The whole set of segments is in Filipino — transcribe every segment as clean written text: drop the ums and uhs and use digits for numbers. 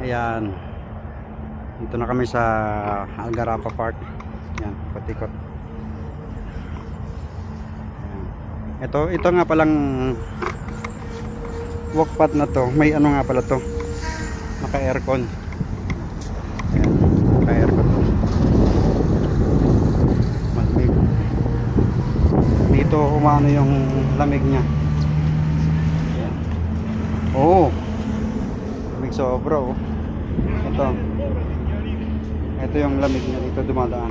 Ayan, dito na kami sa Algarapa Park. Yan, patikot. Ito nga palang walk path na to. May ano nga pala to, naka aircon. Ayan, naka aircon to. Malamig. Dito umano yung lamig niya. Ayan. Oh, lamig sobra oh. Ito yung lamig niya dito dumadaan.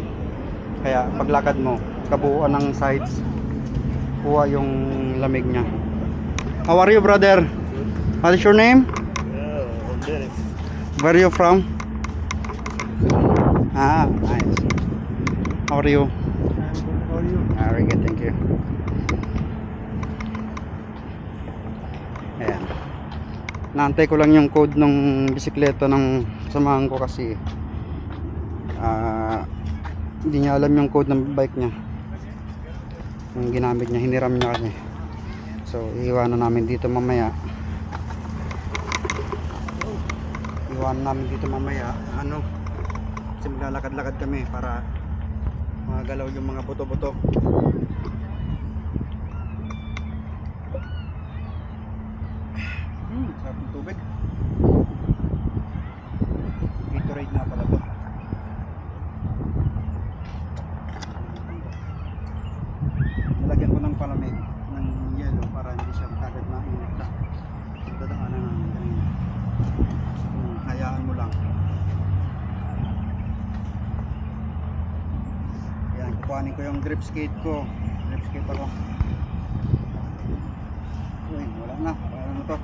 Kaya paglakad mo, kabuuan ng sides, kuha yung lamig niya. How are you, brother? What is your name? Where are you from? Ah, nice. How are you? How are you? Very good, thank you. Ayan. Naantay ko lang yung code ng bisikleta ng samahan ko kasi hindi niya alam yung code ng bike niya. Yung ginamit niya, hiniram niya kasi. So, iiwanan namin dito mamaya. Ano? Kasi maglalakad-lakad kami para magalaw yung mga buto-buto. Sarap ng tubig. Gatorade na pala to. Nilagyan ko ng palamig ng yelo para hindi siya kagad mainit ka. Dadaanan namin kanina. Hayaan mo lang. Yan, kukuhanin ko yung drip skate ko. Drip skate ako. Uy, wala na. Paano to?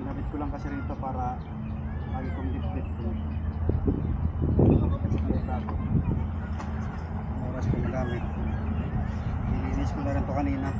Pinabit ko lang kasi rito para lagi kong dip-dip ko. Oras ko nagamit. Nilinis ko na rin to kanina.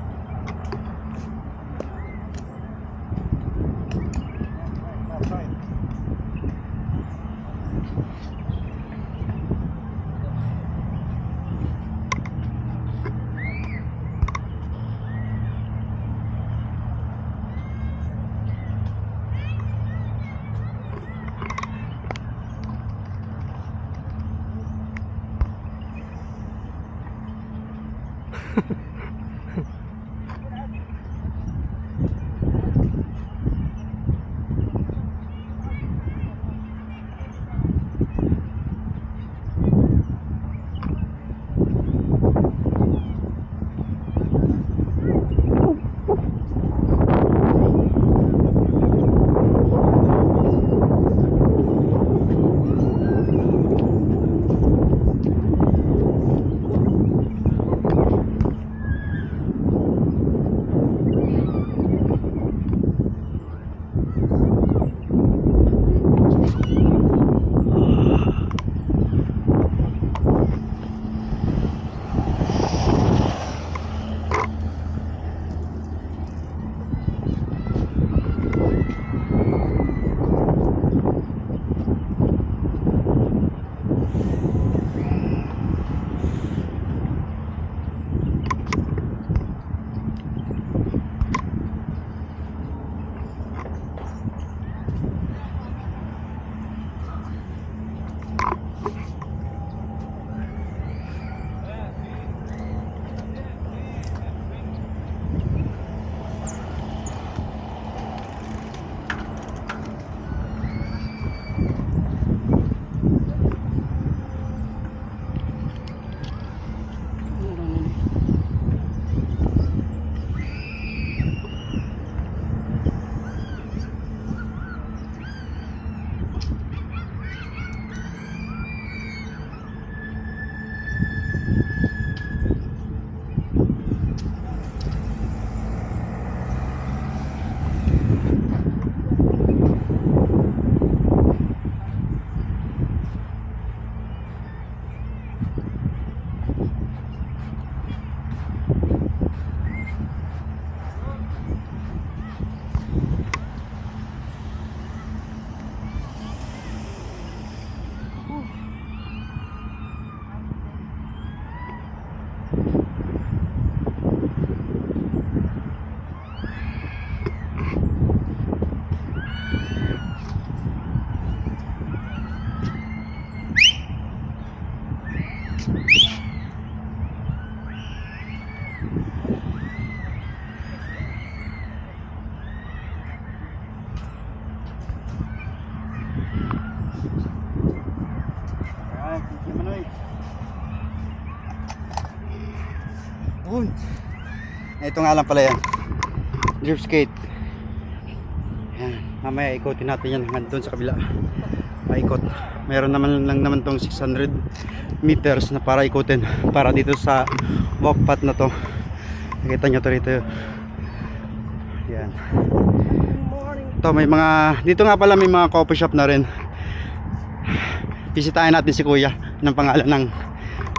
Yun. Ito nga lang pala yan. Drift skate. Yan. Mamaya ikotin natin yan hanggang doon sa kabila. Paikot. Meron naman lang naman tong 600 meters na para ikutin. Para dito sa walk path na to. Nakita nyo to rito. Yan. Ito may mga, dito nga pala may mga coffee shop na rin. Bisitahin natin si kuya ng pangalan ng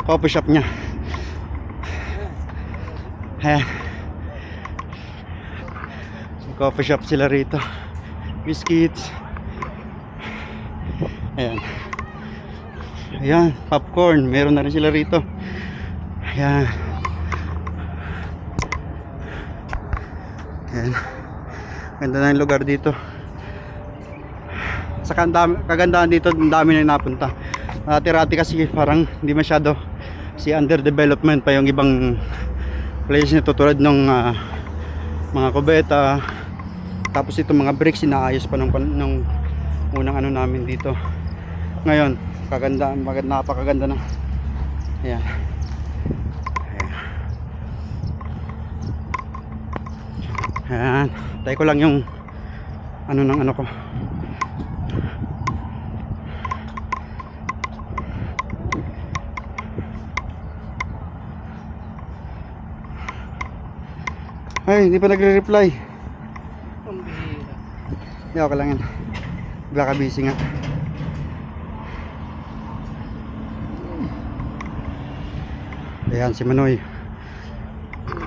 coffee shop niya. Ayan. Coffee shop sila rito. Biscuits. Ayan. Ayan, popcorn. Meron na rin sila rito. Ayan. Ayan. Ganda na yung lugar dito. Sa kagandahan dito, ang dami na napunta. Dati-rati kasi parang hindi masyado si underdevelopment pa yung ibang place na tulad ng mga kubeta. Tapos itong mga bricks inaayos pa nung unang ano namin dito. Ngayon, napakaganda na. Ayan. Ayan. Tayo ko lang yung ano ng ano ko. Ay, hindi pa nagre-reply. Hindi, okay lang yan. Baka busy nga. Ayan si Manoy.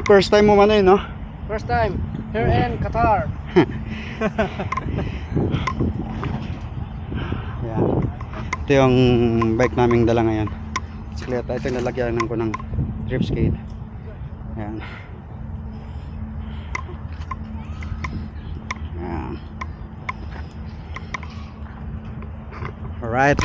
First time mo Manoy, no? First time here in Qatar. Ayan. Ito yung bike naming dala ngayon. Bisikleta. Ito yung nalagyan ko ng drift skate. Ayan. Ayan. Alright.